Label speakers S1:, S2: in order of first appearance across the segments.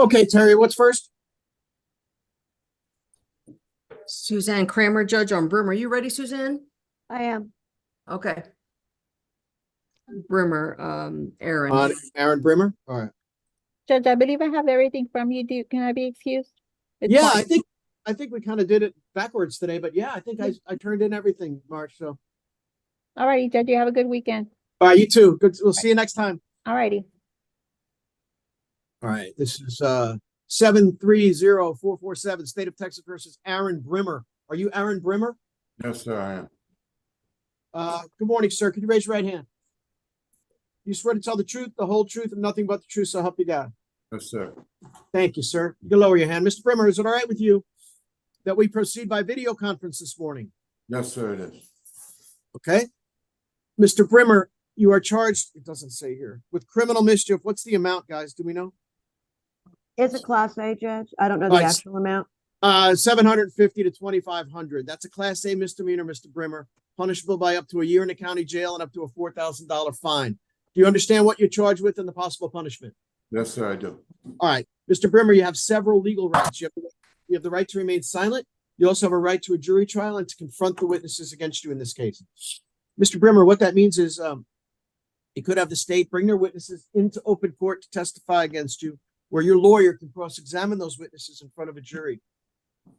S1: Okay, Terry, what's first?
S2: Suzanne Kramer, judge on Brimmer. You ready, Suzanne?
S3: I am.
S2: Okay. Brimmer, Aaron.
S1: Aaron Brimmer. All right.
S3: Judge, I believe I have everything from you. Can I be excused? It's
S1: Yeah,
S3: fine.
S1: I think we kind of did it backwards today, but yeah, I think I turned in everything, March. So
S3: All righty, Judge, you have a good weekend.
S1: all right, you too. Good. We'll see you next time.
S3: All righty.
S1: All right. This is 730447 State of Texas versus Aaron Brimmer. Are you Aaron Brimmer?
S4: Yes, sir, I am.
S1: Good morning, sir. Could you raise your right hand? You swear to tell the truth, the whole truth, and nothing but the truth, so help you God.
S4: Yes, sir.
S1: Thank you, sir. You can lower your hand. Mr. Brimmer, is it all right with you that we proceed by video conference this morning?
S4: Yes, sir, it is.
S1: Okay. Mr. Brimmer, you are charged, it doesn't say here, with criminal mischief. What's the amount, guys? Do we know?
S5: It's a class A, Judge. I don't know the
S1: Right.
S5: actual amount.
S1: 750 to 2,500. That's a class A misdemeanor, Mr. Brimmer, punishable by up to a year in the county jail and up to a $4,000 fine. Do you understand what you're charged with and the possible punishment?
S4: Yes, sir, I do.
S1: All right. Mr. Brimmer, you have several legal rights. You have the right to remain silent. You also have a right to a jury trial and to confront the witnesses against you in this case. Mr. Brimmer, what that means is you could have the state bring their witnesses into open court to testify against you, where your lawyer can cross-examine those witnesses in front of a jury.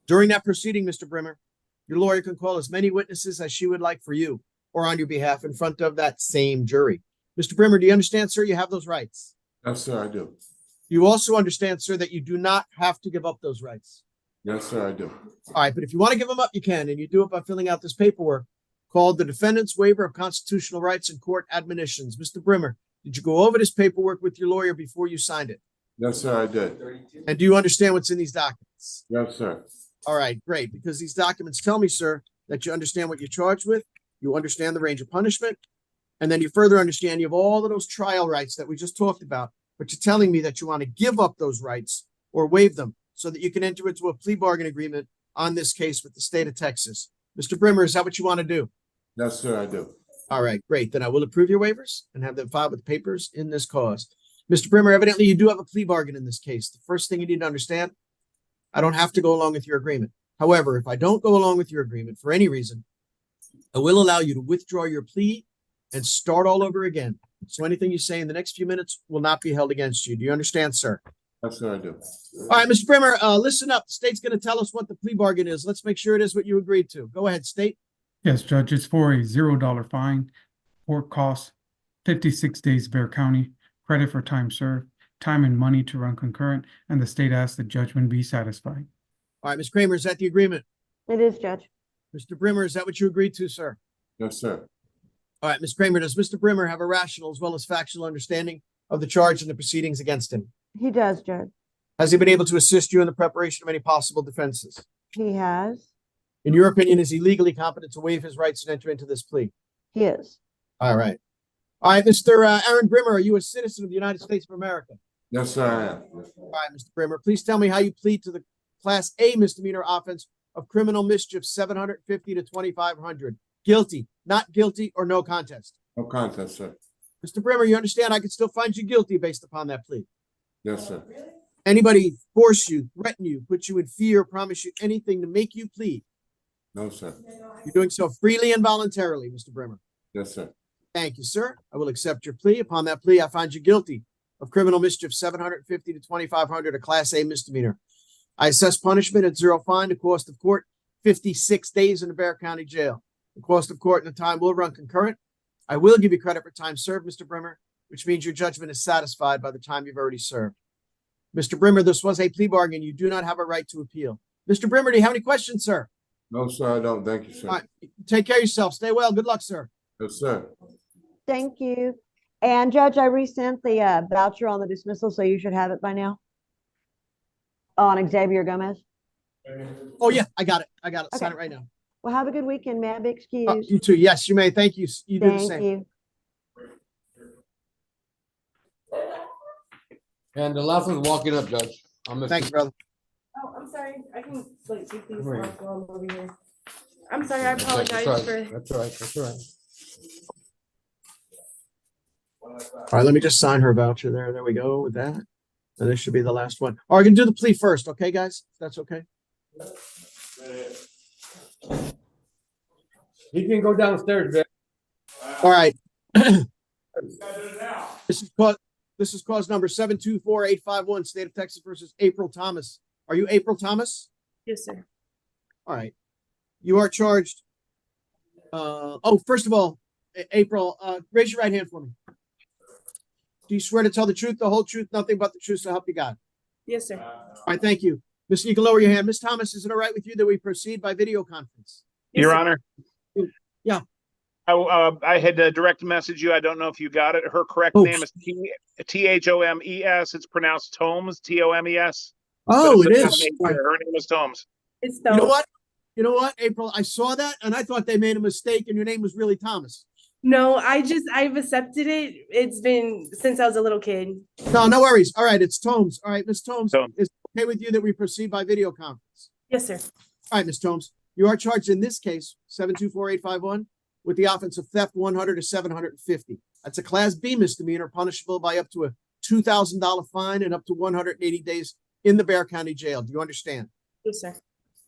S1: During that proceeding, Mr. Brimmer, your lawyer can call as many witnesses as she would like for you or on your behalf in front of that same jury. Mr. Brimmer, do you understand, sir, you have those rights?
S4: Yes, sir, I do.
S1: You also understand, sir, that you do not have to give up those rights.
S4: Yes, sir, I do.
S1: All right, but if you want to give them up, you can, and you do it by filling out this paperwork called the Defendant's Waiver of Constitutional Rights and Court Admonitions. Mr. Brimmer, did you go over this paperwork with your lawyer before you signed it?
S4: Yes, sir, I did.
S1: And do you understand what's in these documents?
S4: Yes, sir.
S1: All right, great, because these documents tell me, sir, that you understand what you're charged with, you understand the range of punishment, and then you further understand you have all of those trial rights that we just talked about, but you're telling me that you want to give up those rights or waive them so that you can enter into a plea bargain agreement on this case with the state of Texas. Mr. Brimmer, is that what you want to do?
S4: Yes, sir, I do.
S1: All right, great. Then I will approve your waivers and have them filed with papers in this cause. Mr. Brimmer, evidently you do have a plea bargain in this case. The first thing you need to understand, I don't have to go along with your agreement. However, if I don't go along with your agreement for any reason, I will allow you to withdraw your plea and start all over again. So anything you say in the next few minutes will not be held against you. Do you understand, sir?
S4: Yes, sir, I do.
S1: All right, Mr. Brimmer, listen up. The state's going to tell us what the plea bargain is. Let's make sure it is what you agreed to. Go ahead, state.
S6: Yes, Judge, it's for a $0 fine, court costs, 56 days Bear County, credit for time served, time and money to run concurrent, and the state asks the judgment be satisfied.
S1: All right, Ms. Kramer, is that the agreement?
S5: It is, Judge.
S1: Mr. Brimmer, is that what you agreed to, sir?
S4: Yes, sir.
S1: All right, Ms. Kramer, does Mr. Brimmer have a rational as well as factual understanding of the charge and the proceedings against him?
S5: He does, Judge.
S1: Has he been able to assist you in the preparation of any possible defenses?
S5: He has.
S1: In your opinion, is he legally competent to waive his rights and enter into this plea?
S5: He is.
S1: All right. All right, Mr. Aaron Brimmer, are you a citizen of the United States of America?
S4: Yes, sir, I am.
S1: All right, Mr. Brimmer, please tell me how you plead to the Class A misdemeanor offense of criminal mischief, 750 to 2,500. Guilty, not guilty, or no contest?
S4: No contest, sir.
S1: Mr. Brimmer, you understand I can still find you guilty based upon that plea?
S4: Yes, sir.
S1: Anybody force you, threaten you, put you in fear, promise you anything to make you plead?
S4: No, sir.
S1: You're doing so freely and voluntarily, Mr. Brimmer.
S4: Yes, sir.
S1: Thank you, sir. I will accept your plea. Upon that plea, I find you guilty of criminal mischief, 750 to 2,500, a Class A misdemeanor. I assess punishment at zero fine. The cost of court, 56 days in the Bear County Jail. The cost of court and the time will run concurrent. I will give you credit for time served, Mr. Brimmer, which means your judgment is satisfied by the time you've already served. Mr. Brimmer, this was a plea bargain. You do not have a right to appeal. Mr. Brimmer, do you have any questions, sir?
S4: No, sir, I don't. Thank you, sir.
S1: All right. Take care of yourself. Stay well. Good luck, sir.
S4: Yes, sir.
S5: Thank you. And Judge, I resent the voucher on the dismissal, so you should have it by now. On Xavier Gomez.
S1: Oh, yeah, I got it. I got it. Sign
S5: Okay.
S1: it right now.
S5: Well, have a good weekend. May I be
S1: Oh,
S5: excused?
S1: you too. Yes, you may. Thank you. You do the
S5: Thank
S1: same.
S5: you.
S7: And the last one's walking up, Judge.
S1: Thank you, brother.
S8: Oh, I'm sorry. I can like take these
S7: Come here.
S8: off while I'm over here. I'm sorry. I
S7: That's all right,
S8: apologize for.
S7: That's all right, that's all right.
S1: All right, let me just sign her voucher there. There we go with that. And this should be the last one. Or I can do the plea first, okay, guys? If that's okay.
S7: He can go downstairs, Judge.
S1: All right. This is cause number 724-851, State of Texas versus April Thomas. Are you April Thomas?
S8: Yes, sir.
S1: All right. You are charged. First of all, April, raise your right hand for me. Do you swear to tell the truth, the whole truth, nothing but the truth, so help you God?
S8: Yes, sir.
S1: All right, thank you. Miss, you can lower your hand. Miss Thomas, is it all right with you that we proceed by video conference?
S8: Yes,
S9: Your
S8: sir.
S9: Honor.
S1: Yeah.
S9: I had to direct message you. I don't know if you got it. Her correct
S1: Oh.
S9: name is Thomes. It's pronounced Tomes, Tomes.
S1: Oh,
S9: But
S1: it
S9: it's
S1: is.
S9: a name here. Her name is Tomes.
S8: It's
S1: You know
S8: Stone.
S1: what? You know what, April? I saw that and I thought they made a mistake and your name was really Thomas.
S8: No, I've accepted it. It's been since I was a little kid.
S1: No, no worries. All right, it's Tomes. All right, Miss Tomes,
S9: Tomes.
S1: is it okay with you that we proceed by video conference?
S8: Yes, sir.
S1: All right, Miss Tomes, you are charged in this case, 724-851, with the offense of theft 100 to 750. That's a Class B misdemeanor, punishable by up to a $2,000 fine and up to 180 days in the Bexar County Jail. Do you understand?
S8: Yes, sir.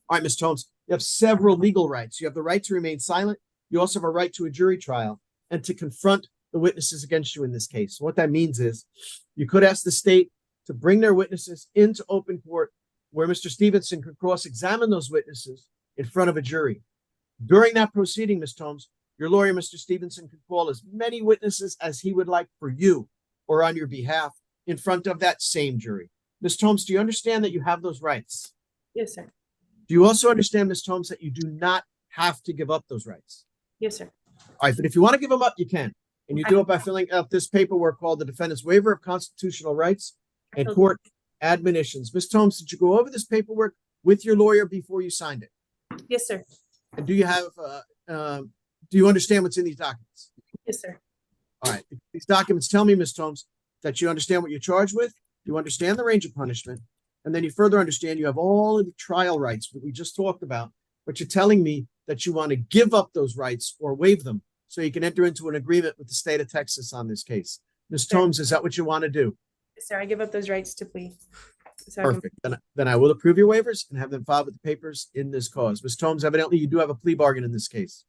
S1: All right, Ms. Tomes, you have several legal rights. You have the right to remain silent. You also have a right to a jury trial and to confront the witnesses against you in this case. What that means is you could ask the state to bring their witnesses into open court where Mr. Stevenson could cross-examine those witnesses in front of a jury. During that proceeding, Ms. Tomes, your lawyer, Mr. Stevenson, could call as many witnesses as he would like for you or on your behalf in front of that same jury. Ms. Tomes, do you understand that you have those rights?
S8: Yes, sir.
S1: Do you also understand, Ms. Tomes, that you do not have to give up those rights?
S8: Yes, sir.
S1: All right, but if you want to give them up, you can. And you do it by filling out this paperwork called the Defendant's Waiver of Constitutional Rights and
S8: Okay.
S1: Court Admonitions. Ms. Tomes, did you go over this paperwork with your lawyer before you signed it?
S8: Yes, sir.
S1: And do you have, do you understand what's in these documents?
S8: Yes, sir.
S1: All right, these documents tell me, Ms. Tomes, that you understand what you're charged with, you understand the range of punishment, and then you further understand you have all of the trial rights that we just talked about, but you're telling me that you want to give up those rights or waive them so you can enter into an agreement with the state of Texas on this case. Ms.
S8: Sure.
S1: Tomes, is that what you want to do?
S8: Yes, sir. I give up those rights to plea. So I can-
S1: Perfect. Then I will approve your waivers and have them filed with the papers in this cause. Ms. Tomes, evidently you do have a plea bargain in this case.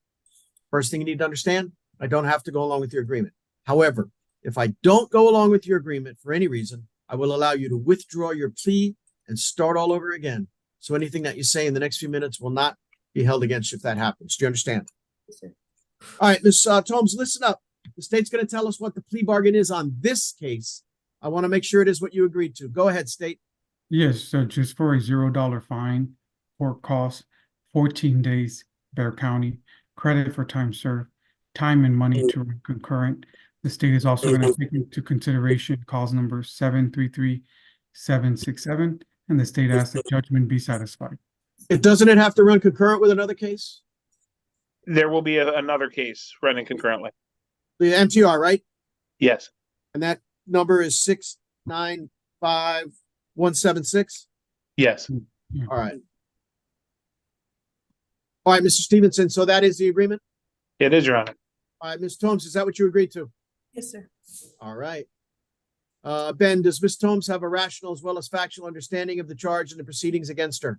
S1: First thing you need to understand, I don't have to go along with your agreement. However, if I don't go along with your agreement for any reason, I will allow you to withdraw your plea and start all over again. So anything that you say in the next few minutes will not be held against you if that happens. Do you understand?
S8: Yes, sir.
S1: All right, Ms. Tomes, listen up. The state's going to tell us what the plea bargain is on this case. I want to make sure it is what you agreed to. Go ahead, state.
S6: Yes, so just for a $0 fine, court costs, 14 days, Bexar County, credit for time served, time and money to run concurrent. The state is also going to take into consideration cause number 733-767, and the state asks that judgment be satisfied.
S1: Doesn't it have to run concurrent with another case?
S9: There will be another case running concurrently.
S1: The MTR, right?
S9: Yes.
S1: And that number is 695176.
S9: Yes.
S1: All right. All right, Mr. Stevenson. So that is the agreement.
S9: It is, Your Honor.
S1: All right, Ms. Tomes, is that what you agreed to?
S8: Yes, sir.
S1: All right. Ben, does Ms. Tomes have a rational as well as factual understanding of the charge and the proceedings against her?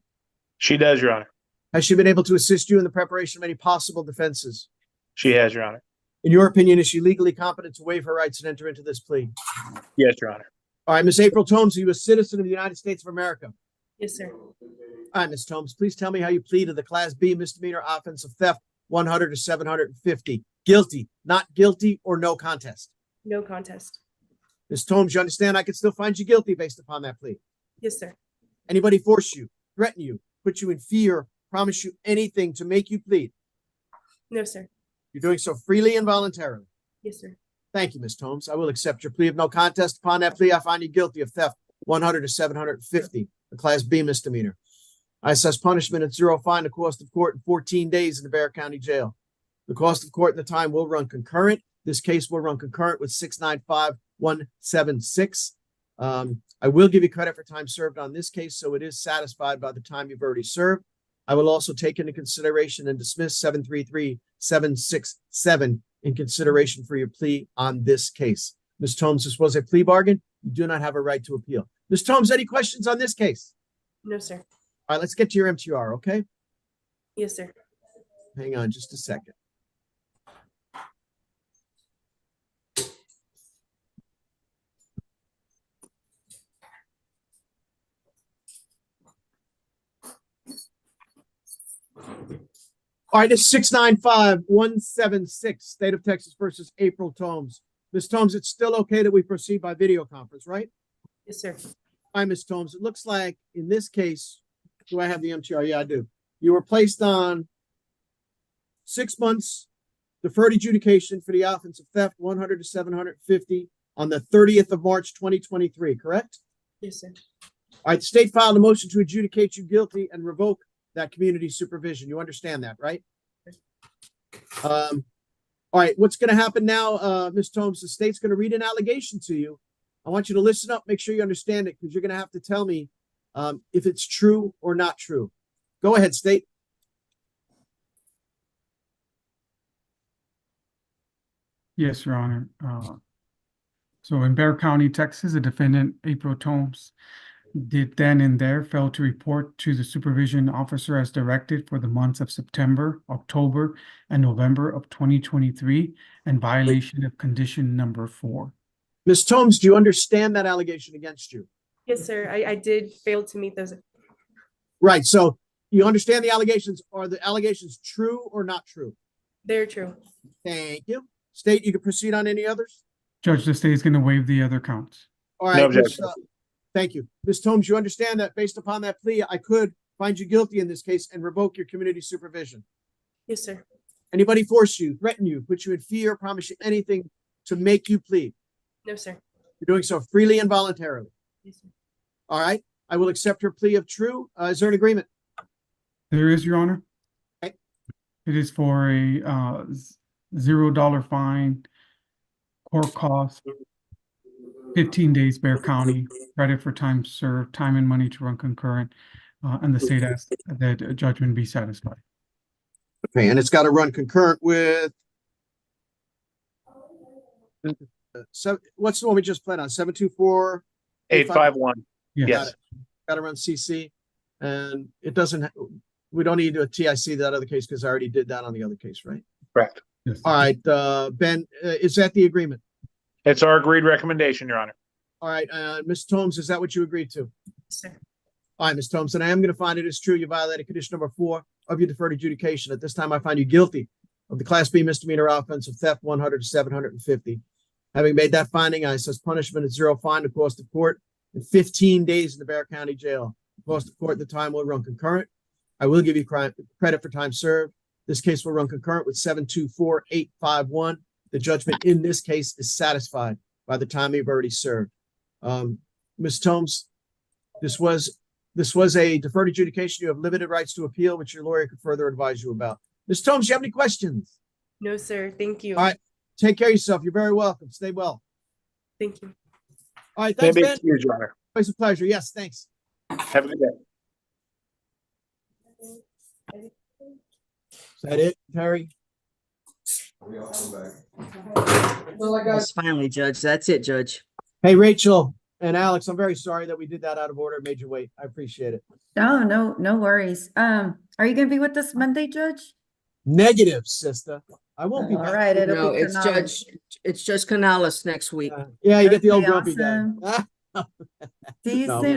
S9: She does, Your Honor.
S1: Has she been able to assist you in the preparation of any possible defenses?
S9: She has, Your Honor.
S1: In your opinion, is she legally competent to waive her rights and enter into this plea?
S9: Yes, Your Honor.
S1: All right, Ms. April Tomes, are you a citizen of the United States of America?
S8: Yes, sir.
S1: All right, Ms. Tomes, please tell me how you plead to the Class B misdemeanor offense of theft 100 to 750. Guilty, not guilty, or no contest.
S8: No contest.
S1: Ms. Tomes, you understand I can still find you guilty based upon that plea.
S8: Yes, sir.
S1: Anybody force you, threaten you, put you in fear, promise you anything to make you plead?
S8: No, sir.
S1: You're doing so freely and voluntarily.
S8: Yes, sir.
S1: Thank you, Ms. Tomes. I will accept your plea of no contest. Upon that plea, I find you guilty of theft 100 to 750, a Class B misdemeanor. I assess punishment at $0 fine, the cost of court, in 14 days in the Bexar County Jail. The cost of court and the time will run concurrent. This case will run concurrent with 695176. I will give you credit for time served on this case, so it is satisfied by the time you've already served. I will also take into consideration and dismiss 733-767 in consideration for your plea on this case. Ms. Tomes, this was a plea bargain. you do not have a right to appeal. Ms. Tomes, any questions on this case?
S8: No, sir.
S1: All right, let's get to your MTR, okay?
S8: Yes, sir.
S1: Hang on just a second. All right, it's 695-176, State of Texas versus April Tomes. Ms. Tomes, it's still okay that we proceed by video conference, right?
S8: Yes, sir.
S1: Hi, Ms. Tomes. It looks like in this case, do I have the MTR? Yeah, I do. You were placed on 6 months deferred adjudication for the offense of theft, 100 to 750 on the 30th of March, 2023, correct?
S8: Yes, sir.
S1: All right, the state filed a motion to adjudicate you guilty and revoke that community supervision. You understand that, right? All right, what's going to happen now, Ms. Tomes? The state's going to read an allegation to you. I want you to listen up, make sure you understand it, because you're going to have to tell me if it's true or not true. Go ahead, state.
S6: Yes, Your Honor. So in Bexar County, Texas, the defendant, April Tomes, did then and there fail to report to the supervision officer as directed for the months of September, October, and November of 2023 in violation of condition number 4.
S1: Ms. Tomes, do you understand that allegation against you?
S8: Yes, sir. I did fail to meet those.
S1: Right, so you understand the allegations. Are the allegations true or not true?
S8: They're true.
S1: Thank you. State, you can proceed on any others?
S6: Judge, the state is going to waive the other counts.
S1: All
S9: No
S1: right,
S9: objection.
S1: thank you. Ms. Tomes, you understand that based upon that plea, I could find you guilty in this case and revoke your community supervision.
S8: Yes, sir.
S1: Anybody force you, threaten you, put you in fear, promise you anything to make you plead?
S8: No, sir.
S1: You're doing so freely and voluntarily.
S8: Yes, sir.
S1: All right, I will accept her plea of true. Is there an agreement?
S6: There is, Your Honor.
S1: Okay.
S6: It is for a $0 fine, court cost, 15 days Bexar County, credit for time served, time and money to run concurrent, and the state asks that a judgment be satisfied.
S1: Okay, and it's got to run concurrent with. So what's the one we just played on? 724.
S9: 851.
S6: Yes.
S1: Got to run CC, and it doesn't. We don't need to do a TIC that other case because I already did that on the other case, right?
S9: Correct.
S6: Yes.
S1: All right, Ben, is that the agreement?
S9: It's our agreed recommendation, Your Honor.
S1: All right, Ms. Tomes, is that what you agreed to?
S8: Yes, sir.
S1: All right, Ms. Thompson, I am going to find it is true. You violated condition number 4 of your deferred adjudication. At this time, I find you guilty of the Class B misdemeanor offense of theft, 100 to 750. Having made that finding, I assess punishment at 0 fine to cost of court and 15 days in the Bexar County Jail. The cost of court at the time will run concurrent. I will give you credit for time served. This case will run concurrent with 724-851. The judgment in this case is satisfied by the time you've already served. Ms. Tomes, this was a deferred adjudication. You have limited rights to appeal, which your lawyer could further advise you about. Ms. Tomes, do you have any questions?
S8: No, sir. Thank you.
S1: All right. Take care of yourself. You're very welcome. Stay well.
S8: Thank you.
S1: All right. Thanks,
S9: Maybe
S1: Ben.
S9: excuse, Your Honor.
S1: Always a pleasure. Yes, thanks.
S9: Have a good day.
S1: Is that it, Terry?
S2: Yes, finally, Judge. That's it, Judge.
S1: Hey, Rachel and Alex, I'm very sorry that we did that out of order, made you wait. I appreciate it.
S10: Oh, no worries. Are you gonna be with us Monday, Judge?
S1: Negative, sister. I won't be
S10: All
S1: back.
S10: right, it'll
S2: No,
S10: be
S2: it's
S10: Canales.
S2: Judge Canales next week.
S1: Yeah, you get the old
S10: Okay,
S1: grumpy guy.
S10: See you
S1: No.
S10: soon.